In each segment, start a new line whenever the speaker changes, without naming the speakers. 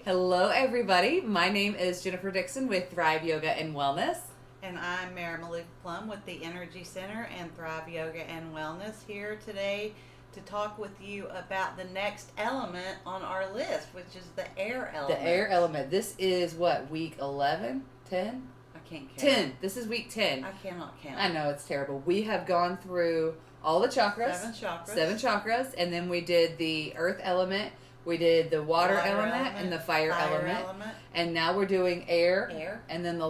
Hello, everybody. My name is Jennifer Dixon with Thrive Yoga and Wellness.
And I'm Malouf Plumb with the Energy Center and Thrive Yoga and Wellness, here today to talk with you about the next element on our list, which is the air element.
The air element. This is what, week 11? 10?
I can't count.
10. This is week 10.
I cannot count.
I know, it's terrible. We have gone through all the chakras. 7 chakras. And then we did the earth element. We did the water element and the fire element. And now we're doing air. And then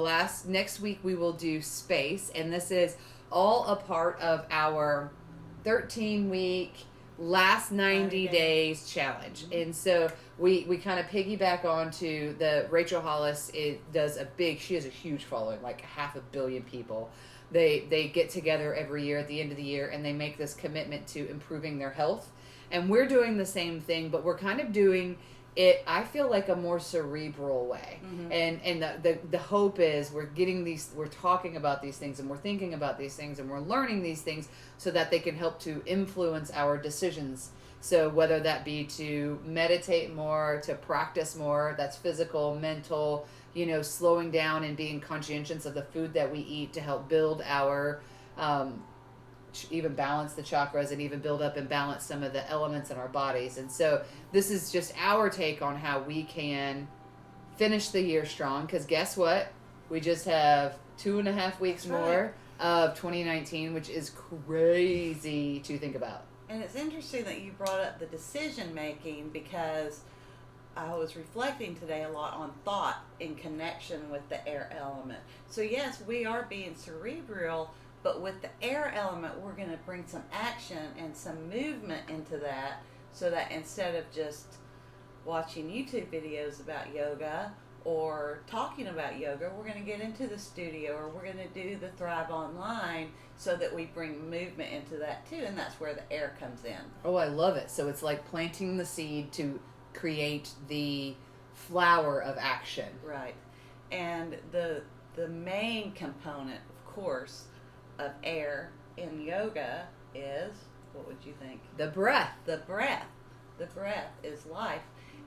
next week we will do space. And this is all a part of our 13-week last 90 days challenge. Mm-hmm. And so we kind of piggyback onto the Rachel Hollis. She has a huge following, like 500 million people. They get together every year at the end of the year and they make this commitment to improving their health. And we're doing the same thing, but we're kind of doing it, I feel like, a more cerebral way. Mm-hmm. And the hope is we're talking about these things and we're thinking about these things and we're learning these things so that they can help to influence our decisions. So whether that be to meditate more, to practice more, that's physical, mental, slowing down and being conscientious of the food that we eat to help build our even balance the chakras and even build up and balance some of the elements in our bodies. And so this is just our take on how we can finish the year strong, because guess what? We just have 2.5 weeks more of 2019, which is crazy to think about.
And it's interesting that you brought up the decision making, because I was reflecting today a lot on thought in connection with the air element. So yes, we are being cerebral, but with the air element, we're going to bring some action and some movement into that, so that instead of just watching YouTube videos about yoga or talking about yoga, we're going to get into the studio, or we're going to do the Thrive Online, so that we bring movement into that too, and that's where the air comes in.
Oh, I love it. So it's like planting the seed to create the flower of action.
Right. And the main component, of course, of air in yoga is, what would you think?
The breath.
The breath is life.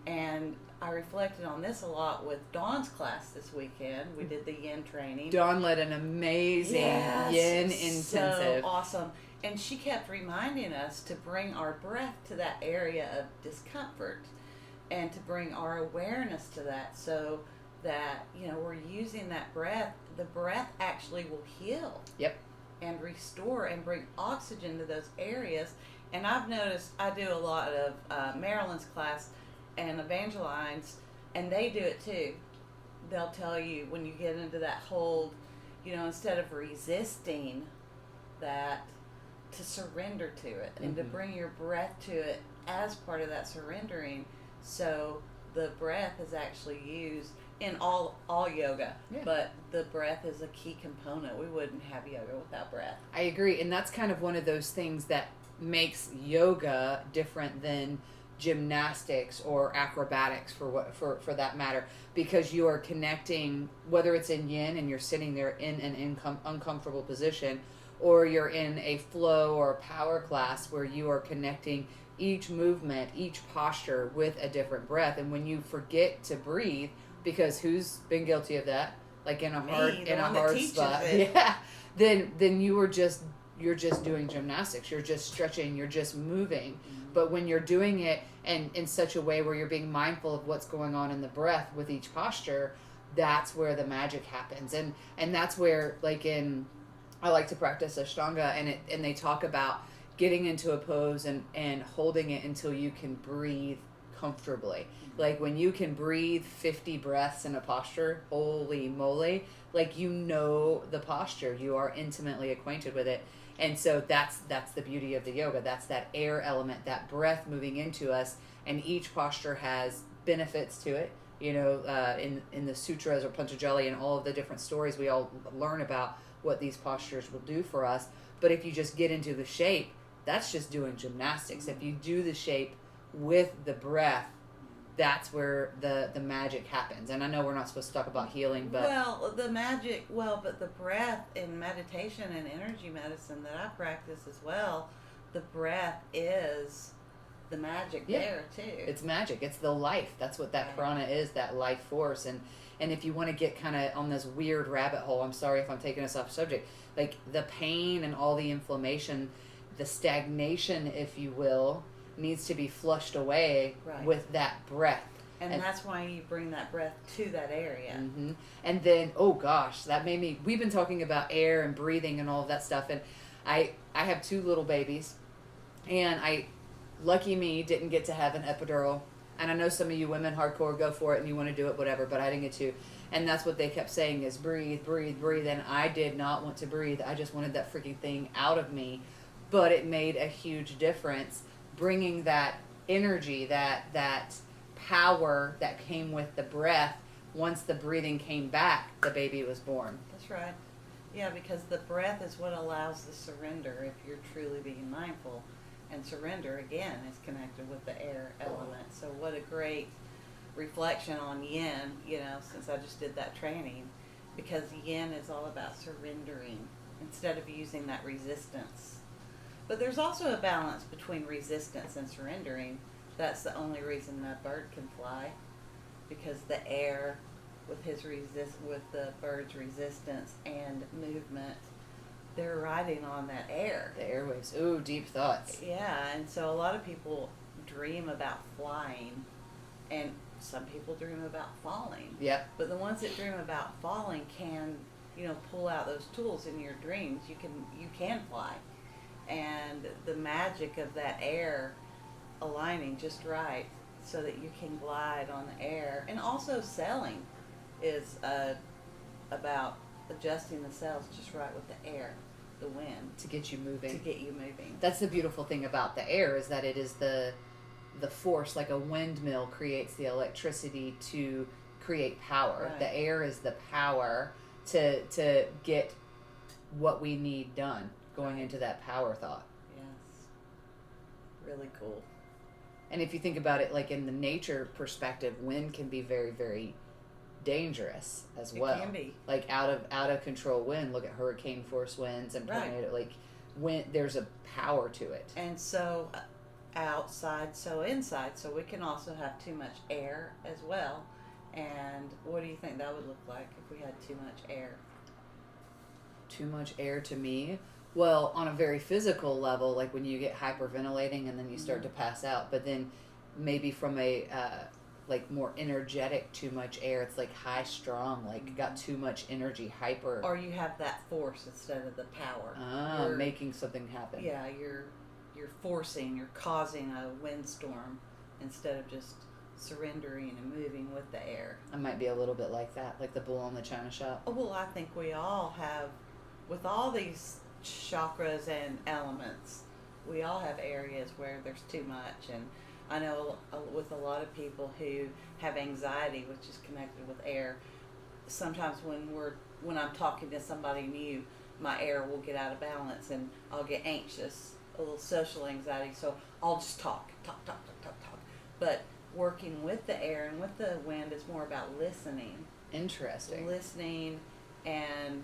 And I reflected on this a lot with Dawn's class this weekend. We did the yin training.
Dawn led an amazing yin intensive.
So awesome. And she kept reminding us to bring our breath to that area of discomfort and to bring our awareness to that, so that, we're using that breath. The breath actually will heal.
Yep.
And bring oxygen to those areas. And I've noticed, I do a lot of Marilyn's class and Evangeline's, and they do it too. They'll tell you, when you get into that hold, instead of resisting that, to surrender to it, and to bring your breath to it as part of that surrendering. So the breath is actually used in all yoga, but the breath is a key component. We wouldn't have yoga without breath.
I agree, and that's kind of one of those things that makes yoga different than gymnastics or acrobatics, for that matter, because you are connecting, whether it's in yin and you're sitting there in an uncomfortable position, or you're in a flow or a power class where you are connecting each movement, each posture with a different breath. And when you forget to breathe, because who's been guilty of that? Like in a hard spot. Yeah. Then you're just doing gymnastics. You're just stretching. You're just moving. Mm-hmm. But when you're doing it and in such a way where you're being mindful of what's going on in the breath with each posture, that's where the magic happens. And that's where, I like to practice Ashtanga, and they talk about getting into a pose and holding it until you can breathe comfortably. Like when you can breathe 50 breaths in a posture, holy moly, the posture, you are intimately acquainted with it. And so that's the beauty of the yoga. That's that air element, that breath moving into us, and each posture has benefits to it. In the sutras or Patanjali and all of the different stories, we all learn about what these postures will do for us. But if you just get into the shape, that's just doing gymnastics. If you do the shape with the breath, that's where the magic happens. And I know we're not supposed to talk about healing, but
but the breath in meditation and energy medicine that I practice as well, the breath is the magic
Yeah.
there too.
It's magic. It's the life. That's what that
Right.
prana is, that life force. And if you want to get kind of on this weird rabbit hole, I'm sorry if I'm taking us off subject, like the pain and all the inflammation, the stagnation, if you will, needs to be flushed away
Right.
with that breath.
And that's why you bring that breath to that area.
Mm-hmm. And then, oh gosh, that made me, we've been talking about air and breathing and all of that stuff. And I have 2 little babies, and lucky me, didn't get to have an epidural. And I know some of you women hardcore go for it and you want to do it, whatever, but I didn't get to. And that's what they kept saying is breathe, breathe, breathe. And I did not want to breathe. I just wanted that freaking thing out of me. But it made a huge difference, bringing that energy, that power that came with the breath. Once the breathing came back, the baby was born.
That's right. Yeah, because the breath is what allows the surrender if you're truly being mindful. And surrender, again, is connected with the air element. So what a great reflection on yin, since I just did that training. Because yin is all about surrendering instead of using that resistance. But there's also a balance between resistance and surrendering. That's the only reason that bird can fly, because the air, with the bird's resistance and movement, they're riding on that air.
The airwaves. Ooh, deep thoughts.
Yeah, and so a lot of people dream about flying, and some people dream about falling.
Yep.
But the ones that dream about falling can, pull out those tools in your dreams. You can fly, and the magic of that air aligning just right so that you can glide on the air. And also sailing is about adjusting the sails just right with the air, the wind,
To get you moving. That's the beautiful thing about the air, is that it is the force, like a windmill creates the electricity to create power.
Right.
The air is the power to get what we need done, going into that power thought.
Yes. Really cool.
And if you think about it, like in the nature perspective, wind can be very, very dangerous as well.
It can be.
Like out of control wind. Look at hurricane force winds and tornado. Like wind, there's a power to it.
And so outside, so inside. So we can also have too much air as well. And what do you think that would look like if we had too much air?
Too much air to me. Well, on a very physical level, like when you get hyperventilating and then you start to pass out, but then maybe from a like more energetic, too much air, it's like high strung, like got too much energy, hyper.
Or you have that force instead of the power.
Making something happen.
Yeah, you're forcing, you're causing a windstorm instead of just surrendering and moving with the air.
I might be a little bit like that, like the bull on the china shop.
Oh, well, I think we all have, with all these chakras and elements, we all have areas where there's too much. And I know with a lot of people who have anxiety, which is connected with air, sometimes when I'm talking to somebody new, my air will get out of balance and I'll get anxious, a little social anxiety, so I'll just talk. But working with the air and with the wind is more about listening.
Interesting.
Listening and,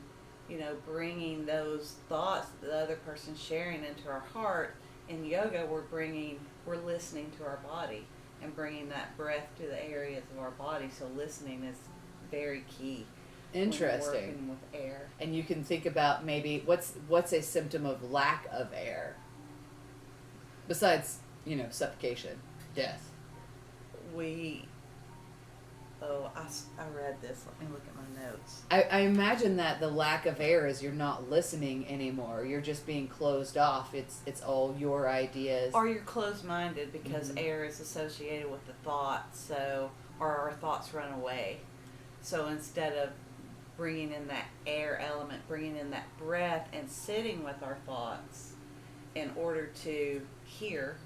bringing those thoughts that the other person's sharing into our heart. In yoga, we're listening to our body and bringing that breath to the areas of our body. So listening is very key.
Interesting.
When working with air.
And you can think about maybe what's a symptom of lack of air besides suffocation, death.
I read this. Let me look at my notes.
I imagine that the lack of air is you're not listening anymore. You're just being closed off. It's all your ideas.
Or you're closed-minded because air is associated with the thoughts, or our thoughts run away. So instead of bringing in that air element, bringing in that breath and sitting with our thoughts in order to hear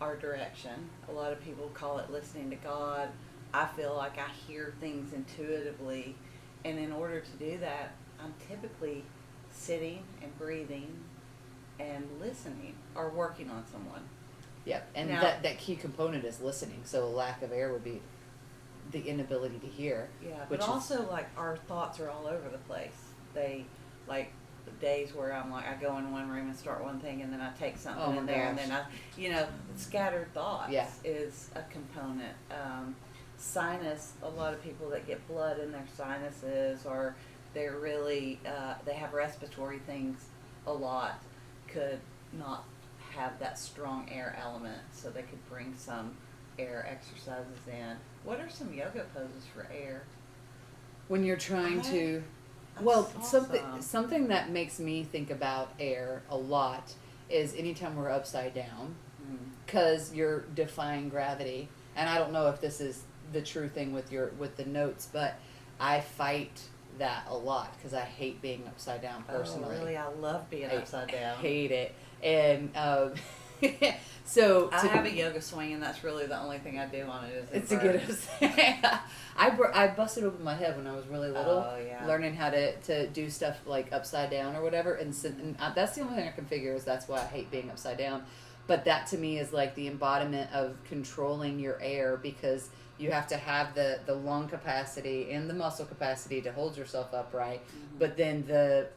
our direction. A lot of people call it listening to God. I feel like I hear things intuitively, and in order to do that, I'm typically sitting and breathing and listening or working on someone.
Yep, and
Now,
that key component is listening. So a lack of air would be the inability to hear.
Yeah, but also like our thoughts are all over the place. They, like days where I'm like, I go in one room and start one thing, and then I take something
Oh my
in there, and
gosh.
then scattered thoughts
Yeah.
is a component. Sinus, a lot of people that get blood in their sinuses, or they're really, they have respiratory things a lot, could not have that strong air element, so they could bring some air exercises in. What are some yoga poses for air?
When you're trying to,
I
well,
saw some.
something that makes me think about air a lot is anytime we're upside down, because you're defying gravity. And I don't know if this is the true thing with the notes, but I fight that a lot because I hate being upside down personally.
Oh, really? I love being upside down.
I hate it. And so
I have a yoga swing, and that's really the only thing I do on it. Is
it's a good I busted open my head when I was really little, learning how to do stuff like upside down or whatever, and that's the only thing I can figure is that's why I hate being upside down. But that to me is like the embodiment of controlling your air, because you have to have the lung capacity and the muscle capacity to hold yourself upright, but then the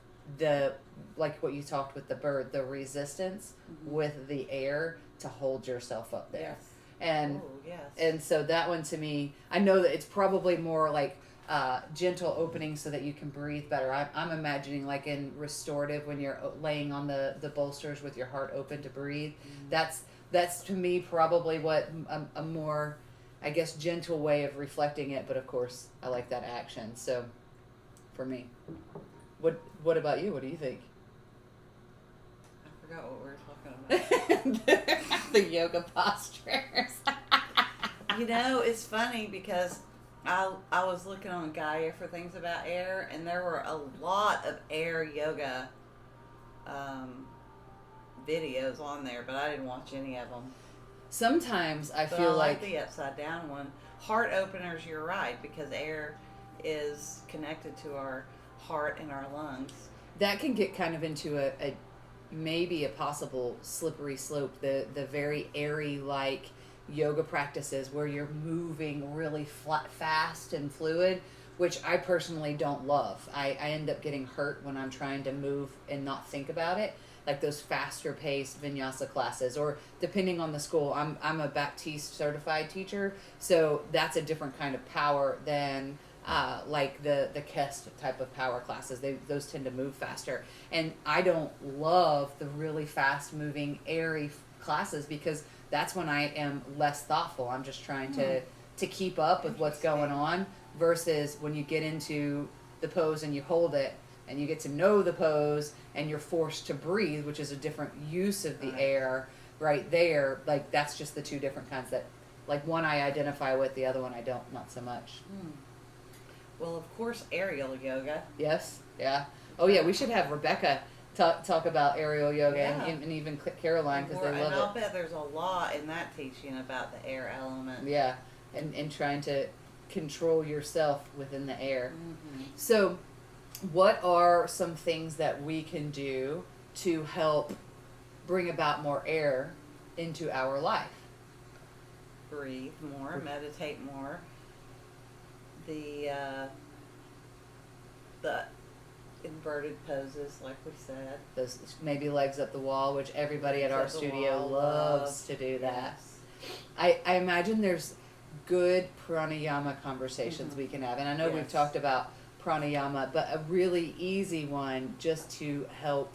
like what you talked with the bird, the resistance with the air to hold yourself up there.
Yes.
And
Ooh, yes.
and so that one to me, I know that it's probably more like gentle opening so that you can breathe better. I'm imagining like in restorative when you're laying on the bolsters with your heart open to breathe. That's to me probably what a more, I guess, gentle way of reflecting it. But of course, I like that action. So for me, what about you? What do you think?
I forgot what we were talking about.
The yoga postures.
It's funny because I was looking on Gaia for things about air, and there were a lot of air yoga videos on there, but I didn't watch any of them.
Sometimes I
But
feel
I like
like
the upside down one. Heart openers, you're right, because air is connected to our heart and our lungs.
that can get kind of into a maybe a possible slippery slope. The very airy like yoga practices where you're moving really fast and fluid, which I personally don't love. I end up getting hurt when I'm trying to move and not think about it. Like those faster paced vinyasa classes, or depending on the school, I'm a Baptiste certified teacher, so that's a different kind of power than like the Kest type of power classes. Those tend to move faster, and I don't love the really fast moving airy classes because that's when I am less thoughtful. I'm just trying to keep up with what's going on, versus when you get into the pose and you hold it and you get to know the pose and you're forced to breathe, which is a different use of the air right there. Like that's just the two different kinds that, like, one I identify with, the other one I don't, not so much.
Well, of course, aerial yoga.
Yes, yeah. Oh yeah, we should have Rebecca talk about aerial yoga, and even Caroline, because they love
and I'll
it.
bet there's a lot in that teaching about the air element.
Yeah, and trying to control yourself within the air. So what are some things that we can do to help bring about more air into our life?
Breathe more, meditate more. The inverted poses, like we said.
Those maybe legs up the wall, which everybody at our studio loves to do that. Yes. I imagine there's good pranayama conversations we can have. And I know we've talked about pranayama, but a really easy one just to help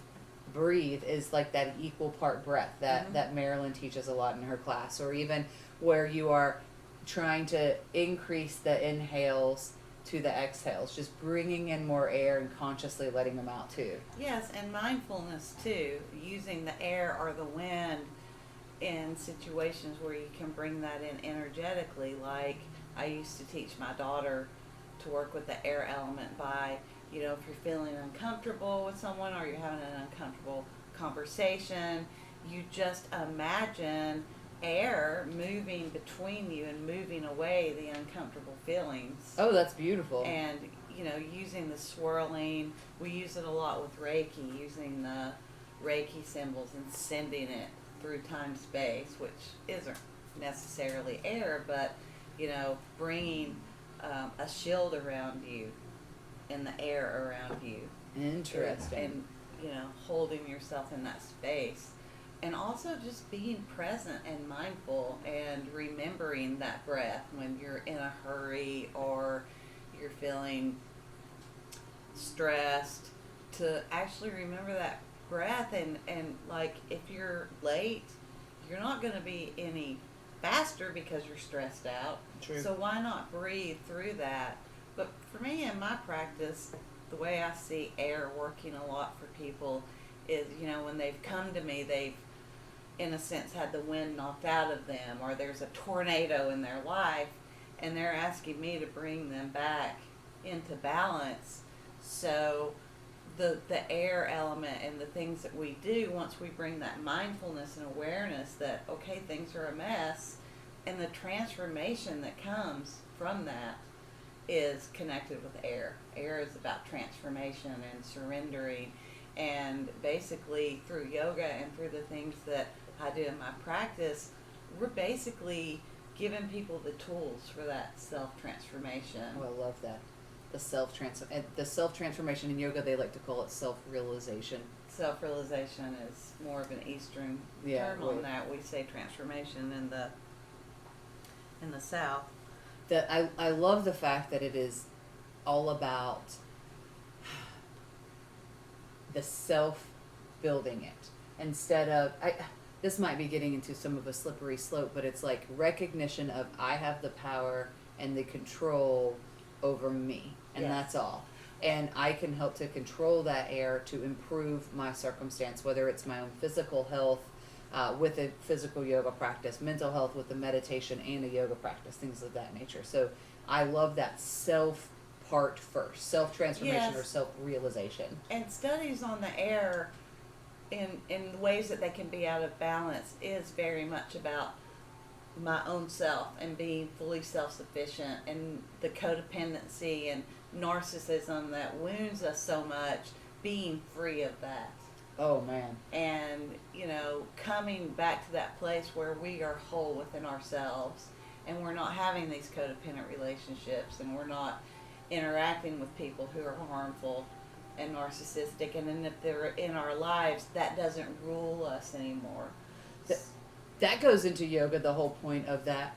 breathe is like that equal part breath that Marilyn teaches a lot in her class, or even where you are trying to increase the inhales to the exhales, just bringing in more air and consciously letting them out too.
Yes, and mindfulness too, using the air or the wind in situations where you can bring that in energetically. Like I used to teach my daughter to work with the air element by, if you're feeling uncomfortable with someone or you're having an uncomfortable conversation, you just imagine air moving between you and moving away the uncomfortable feelings.
Oh, that's beautiful.
And, using the swirling, we use it a lot with Reiki, using the Reiki symbols and sending it through time-space, which isn't necessarily air, but, bringing a shield around you and the air around you.
Interesting.
And holding yourself in that space. And also just being present and mindful and remembering that breath when you're in a hurry or you're feeling stressed, to actually remember that breath. And like, if you're late, you're not going to be any faster because you're stressed out.
True.
So why not breathe through that? But for me, in my practice, the way I see air working a lot for people is, when they've come to me, they've, in a sense, had the wind knocked out of them, or there's a tornado in their life, and they're asking me to bring them back into balance. So the air element and the things that we do, once we bring that mindfulness and awareness that, okay, things are a mess, and the transformation that comes from that is connected with air. Air is about transformation and surrendering. And basically, through yoga and through the things that I do in my practice, we're basically giving people the tools for that self-transformation.
Oh, I love that. The self-transformation in yoga, they like to call it self-realization.
Self-realization is more of an Eastern term on that. We say transformation in the South.
I love the fact that it is all about the self building it, instead of, this might be getting into some of a slippery slope, but it's like recognition of, I have the power and the control over me, and
Yes.
that's all. And I can help to control that air to improve my circumstance, whether it's my own physical health with a physical yoga practice, mental health with a meditation and a yoga practice, things of that nature. So I love that self part first, self-transformation.
Yes.
Or self-realization.
And studies on the air in the ways that they can be out of balance is very much about my own self and being fully self-sufficient, and the codependency and narcissism that wounds us so much, being free of that.
Oh, man.
And, coming back to that place where we are whole within ourselves, and we're not having these codependent relationships, and we're not interacting with people who are harmful and narcissistic, and then if they're in our lives, that doesn't rule us anymore.
That goes into yoga. The whole point of that,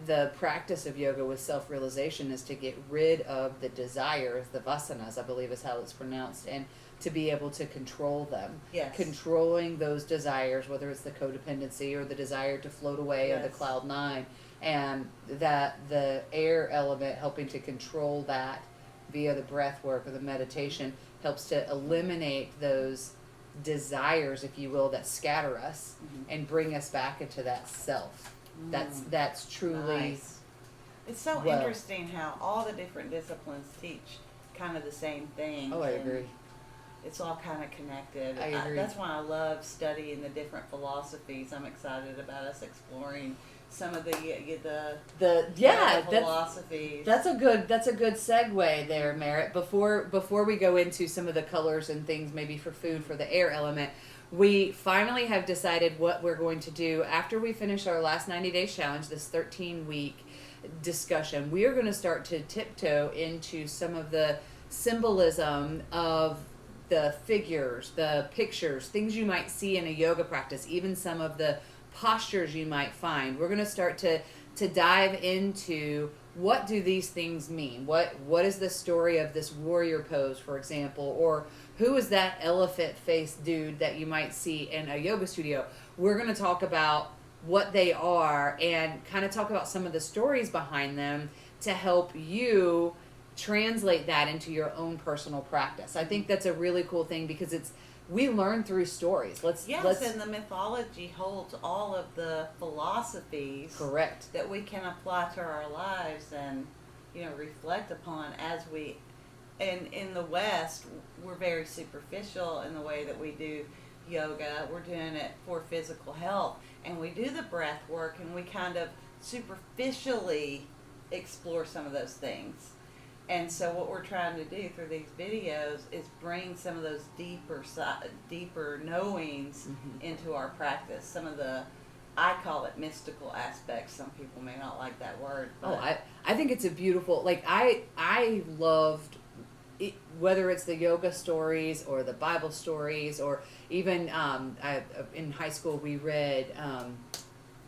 the practice of yoga with self-realization, is to get rid of the desires, the vasanas, I believe is how it's pronounced, and to be able to control them.
Yes.
Controlling those desires, whether it's the codependency or the desire to float away,
Yes.
or the cloud nine, and that the air element, helping to control that via the breath work or the meditation, helps to eliminate those desires, if you will, that scatter us, and bring us back into that self. That's truly
Nice. It's so interesting how all the different disciplines teach kind of the same thing.
Oh, I
and
agree.
It's all kind of connected.
I agree.
That's why I love studying the different philosophies. I'm excited about us exploring some of the philosophies.
That's a good segue there, Merritt. Before we go into some of the colors and things, maybe for food, for the air element, we finally have decided what we're going to do after we finish our last 90 days challenge, this 13-week discussion. We are going to start to tiptoe into some of the symbolism of the figures, the pictures, things you might see in a yoga practice, even some of the postures you might find. We're going to start to dive into, what do these things mean? What is the story of this warrior pose, for example, or who is that elephant-faced dude that you might see in a yoga studio? We're going to talk about what they are and kind of talk about some of the stories behind them to help you translate that into your own personal practice. I think that's a really cool thing, because we learn through stories.
And the mythology holds all of the philosophies.
Correct.
That we can apply to our lives and, reflect upon as we. And in the West, we're very superficial in the way that we do yoga. We're doing it for physical health, and we do the breath work, and we kind of superficially explore some of those things. And so what we're trying to do through these videos is bring some of those deeper knowings into our practice. Some of the, I call it mystical aspects. Some people may not like that word. But
I think it's a beautiful, I loved whether it's the yoga stories or the Bible stories, or even in high school we read.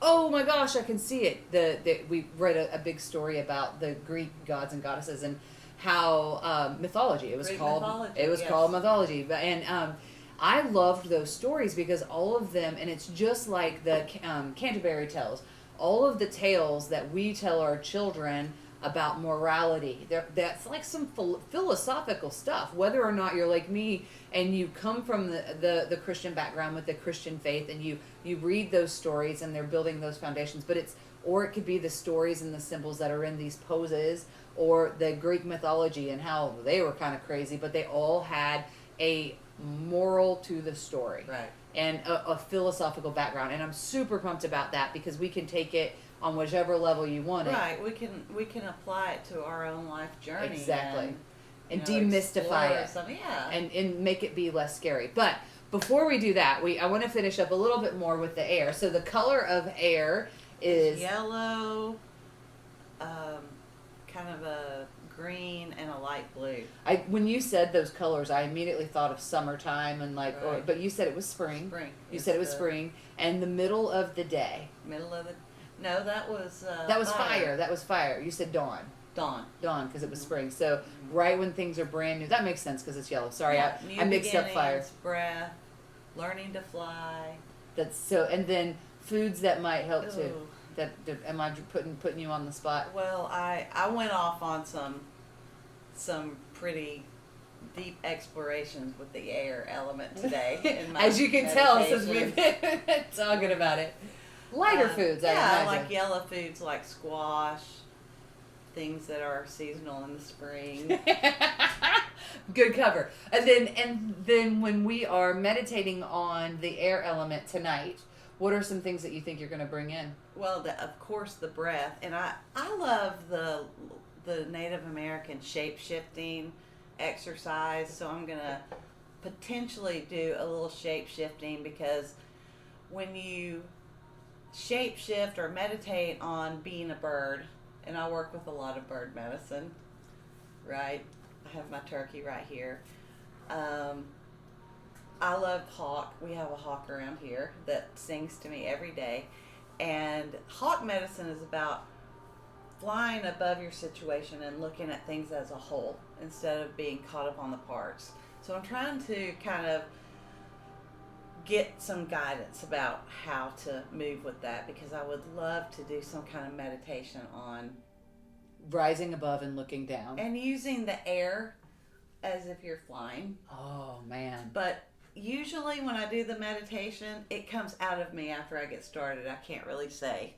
Oh my gosh, I can see it. We read a big story about the Greek gods and goddesses and how mythology. It was
Greek
called.
mythology,
It was
yes.
called mythology, and I loved those stories because all of them, and it's just like the Canterbury Tales. All of the tales that we tell our children about morality, that's like some philosophical stuff. Whether or not you're like me and you come from the Christian background with the Christian faith, and you read those stories and they're building those foundations, but or it could be the stories and the symbols that are in these poses, or the Greek mythology and how they were kind of crazy, but they all had a moral to the story.
Right.
And a philosophical background, and I'm super pumped about that because we can take it on whichever level you want it.
Right, we can apply it to our own life journey.
Exactly. And
you know,
demystify it.
Yeah.
And make it be less scary. But before we do that, I want to finish up a little bit more with the air. So the color of air is
yellow, kind of a green and a light blue.
When you said those colors, I immediately thought of summertime and
Right.
but you said it was spring.
Spring.
You said it was spring, and the middle of the day.
No, that was
That was fire. That was fire. You said dawn.
Dawn.
Dawn, because it was spring. So right when things are brand new. That makes sense because it's yellow. Sorry,
Yeah,
I mixed up fire.
beginnings, breath, learning to fly.
That's so. And then foods that might help too.
Ooh.
Am I putting you on the spot?
Well, I went off on some pretty deep explorations with the air element today. In my
As you can tell, since
meditations.
we've been talking about it. Lighter foods, I
yeah,
imagine.
like yellow foods like squash, things that are seasonal in the spring.
Good cover. And then when we are meditating on the air element tonight, what are some things that you think you're going to bring in?
Well, of course, the breath, and I love the Native American shape-shifting exercise, so I'm going to potentially do a little shape-shifting, because when you shape-shift or meditate on being a bird, and I work with a lot of bird medicine, right? I have my turkey right here. I love hawk. We have a hawk around here that sings to me every day. And hawk medicine is about flying above your situation and looking at things as a whole instead of being caught up on the parts. So I'm trying to kind of get some guidance about how to move with that, because I would love to do some kind of meditation on
Rising above and looking down.
and using the air as if you're flying.
Oh, man.
But usually when I do the meditation, it comes out of me after I get started. I can't really say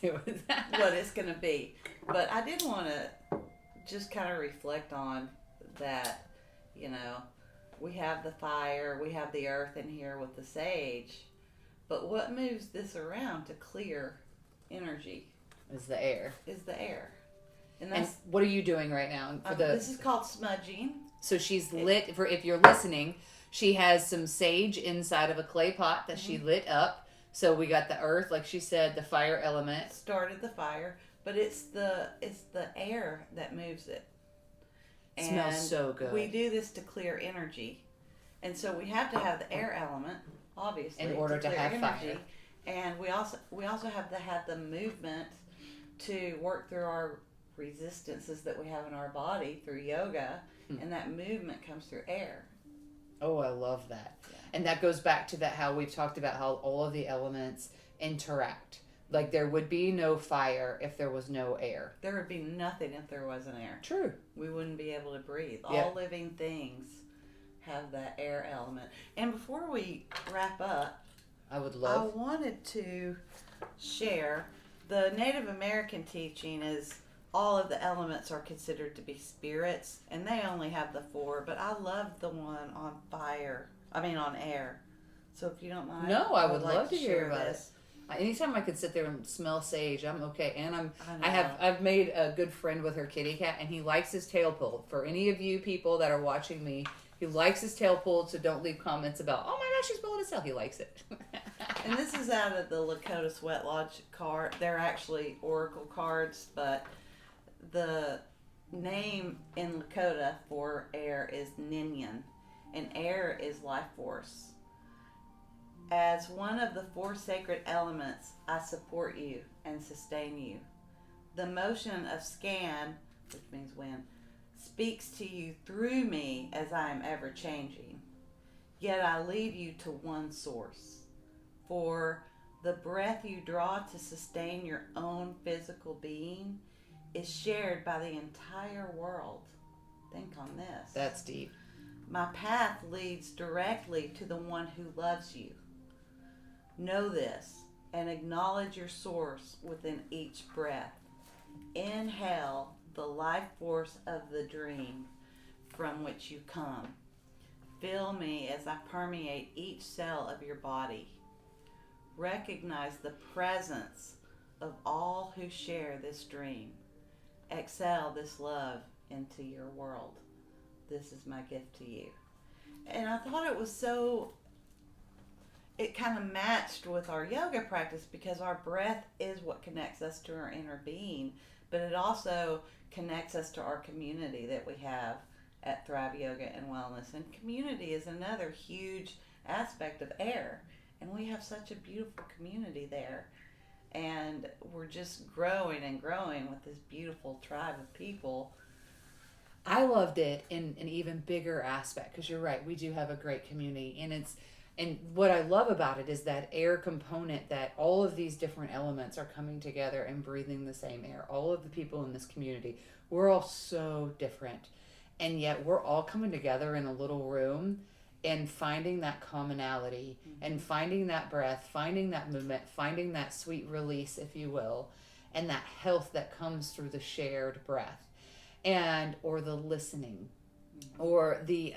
what it's going to be. But I did want to just kind of reflect on that, you know, we have the fire, we have the earth in here with the sage, but what moves this around to clear energy
Is the air.
is the air.
And what are you doing right now?
This is called smudging.
So she's lit, if you're listening, she has some sage inside of a clay pot that she lit up. So we got the earth, like she said, the fire element.
Started the fire, but it's the air that moves it.
It smells so good.
We do this to clear energy. And so we have to have the air element, obviously,
in order to
clear
have
energy.
fire.
And we also have to have the movement to work through our resistances that we have in our body through yoga, and that movement comes through air.
Oh, I love that.
Yeah.
And that goes back to that how we've talked about how all of the elements interact. Like there would be no fire if there was no air.
There would be nothing if there wasn't air.
True.
We wouldn't be able to breathe.
Yeah.
All living things have that air element. And before we wrap up,
I would
I
love.
wanted to share the Native American teaching is all of the elements are considered to be spirits, and they only have the 4, but I love the one on on air. So if you don't mind,
No, I would
like
love to hear
share
about
this.
Anytime I could sit there and smell sage, I'm okay. And
I know.
I've made a good friend with her kitty cat, and he likes his tail pulled. For any of you people that are watching me, he likes his tail pulled. So don't leave comments about, oh my gosh, he's pulling his tail. He likes it.
And this is out of the Lakota Sweat Lodge card. They're actually oracle cards, but the name in Lakota for air is Ninyan, and air is life force. As one of the 4 sacred elements, I support you and sustain you. The motion of scan, which means wind, speaks to you through me as I am ever changing. Yet I lead you to one source. For the breath you draw to sustain your own physical being is shared by the entire world. Think on this.
That's deep.
My path leads directly to the one who loves you. Know this and acknowledge your source within each breath. Inhale the life force of the dream from which you come. Feel me as I permeate each cell of your body. Recognize the presence of all who share this dream. Exhale this love into your world. This is my gift to you. And I thought it was so, it kind of matched with our yoga practice because our breath is what connects us to our inner being, but it also connects us to our community that we have at Thrive Yoga and Wellness. And community is another huge aspect of air. And we have such a beautiful community there. And we're just growing and growing with this beautiful tribe of people.
I loved it in an even bigger aspect because you're right, we do have a great community, and what I love about it is that air component, that all of these different elements are coming together and breathing the same air. All of the people in this community, we're all so different, and yet we're all coming together in a little room and finding that commonality, and finding that breath, finding that movement, finding that sweet release, if you will, and that health that comes through the shared breath. And or the listening, or the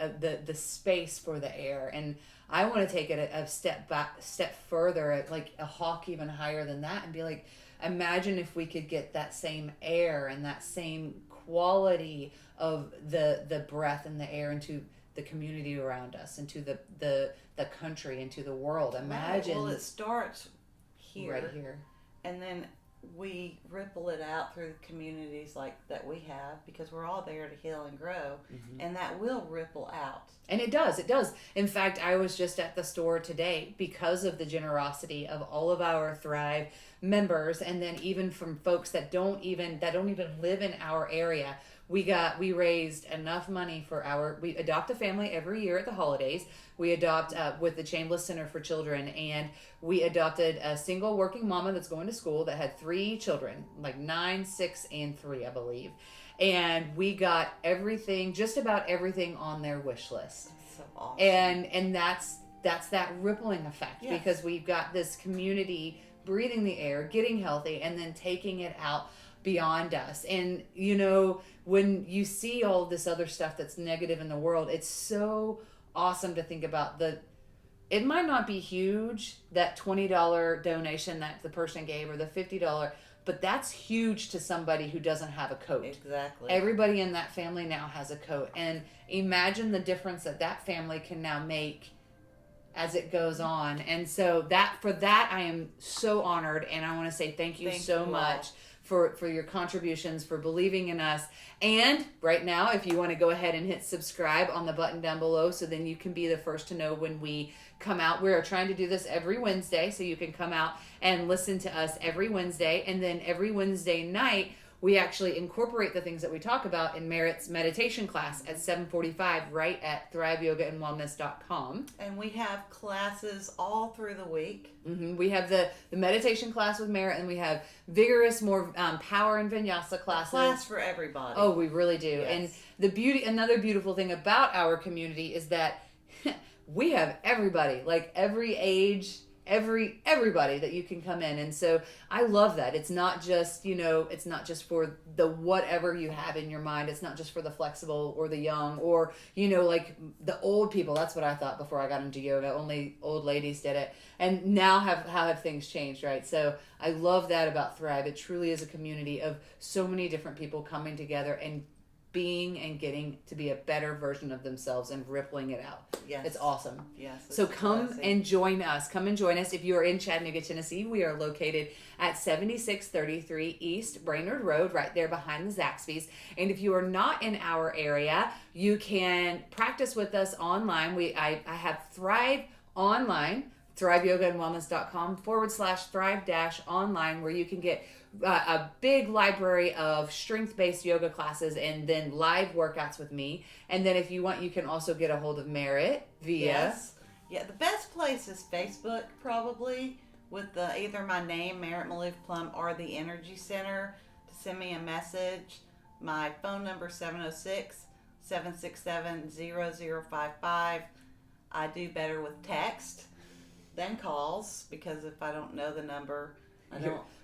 space for the air. And I want to take it a step further, like a hawk even higher than that, and be like, imagine if we could get that same air and that same quality of the breath and the air into the community around us, into the country, into the world. Imagine.
Right. Well, it starts here,
right here,
and then we ripple it out through the communities like that we have, because we're all there to heal and grow, and that will ripple out.
And it does. In fact, I was just at the store today because of the generosity of all of our Thrive members, and then even from folks that don't even live in our area. We raised enough money for we adopt a family every year at the holidays. We adopt with the Chambliss Center for Children, and we adopted a single working mama that's going to school that had 3 children, like 9, 6, and 3, I believe. And we got everything, just about everything on their wish list.
That's so awesome.
And that's that rippling effect,
yes.
Because we've got this community breathing the air, getting healthy, and then taking it out beyond us. And when you see all this other stuff that's negative in the world, it's so awesome to think about it might not be huge, that $20 donation that the person gave, or the $50, but that's huge to somebody who doesn't have a coat.
Exactly.
Everybody in that family now has a coat, and imagine the difference that family can now make as it goes on. And so for that I am so honored, and I want to say thank you so much for your contributions, for believing in us. And right now, if you want to go ahead and hit subscribe on the button down below, so then you can be the first to know when we come out. We are trying to do this every Wednesday, so you can come out and listen to us every Wednesday. And then every Wednesday night, we actually incorporate the things that we talk about in Merritt's meditation class at 7:45 right at thriveyogaandwellness.com.
And we have classes all through the week.
We have the meditation class with Merritt, and we have vigorous, more power and vinyasa classes.
Class for everybody.
Oh, we really do.
Yes.
And another beautiful thing about our community is that we have everybody, like every age, everybody that you can come in. And so I love that. It's not just, it's not just for the whatever you have in your mind. It's not just for the flexible or the young or, like the old people. That's what I thought before I got into yoga. Only old ladies did it. And now how have things changed, right? So I love that about Thrive. It truly is a community of so many different people coming together and being and getting to be a better version of themselves and rippling it out.
Yes.
It's awesome.
Yes.
So come and join us. Come and join us. If you are in Chattanooga, Tennessee, we are located at 7633 East Brainerd Road, right there behind the Zaxby's. And if you are not in our area, you can practice with us online. I have Thrive Online, thriveyogaandwellness.com/thrive-online, where you can get a big library of strength-based yoga classes and then live workouts with me. And then if you want, you can also get a hold of Merritt via...
Yes. Yeah, the best place is Facebook, probably, with either my name, Merritt, Malouf, Plumb, or the Energy Center to send me a message. My phone number is 706-767-0055. I do better with text than calls, because if I don't know the number,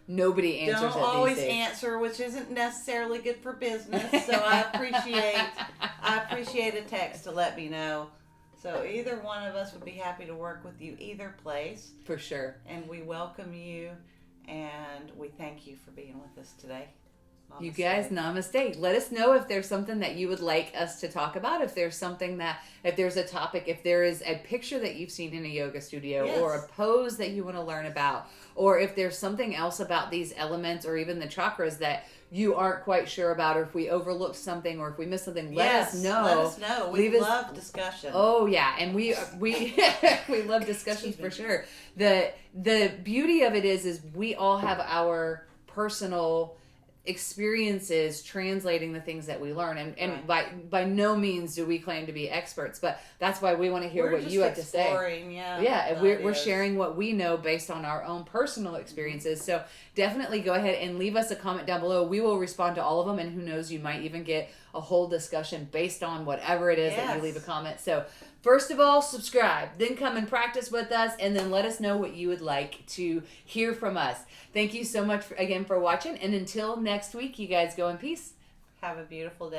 Nobody answers
don't
it
always
these days.
answer, which isn't necessarily good for business. So I appreciate a text to let me know. So either one of us would be happy to work with you either place.
For sure.
And we welcome you, and we thank you for being with us today. Namaste.
You guys, namaste. Let us know if there's something that you would like us to talk about, if there's a topic, if there is a picture that you've seen in a yoga studio,
Yes.
or a pose that you want to learn about, or if there's something else about these elements or even the chakras that you aren't quite sure about, or if we overlooked something, or if we missed something, let us know.
Let us know. We love discussion.
Oh yeah, and we we love discussions for sure. The beauty of it is we all have our personal experiences translating the things that we learn, and
right.
by no means do we claim to be experts, but that's why we want to hear what you have to say. We're sharing what we know based on our own personal experiences. So definitely go ahead and leave us a comment down below. We will respond to all of them, and who knows, you might even get a whole discussion based on whatever it is that you leave a comment. So first of all, subscribe, then come and practice with us, and then let us know what you would like to hear from us. Thank you so much again for watching, and until next week, you guys go in peace.
Have a beautiful day.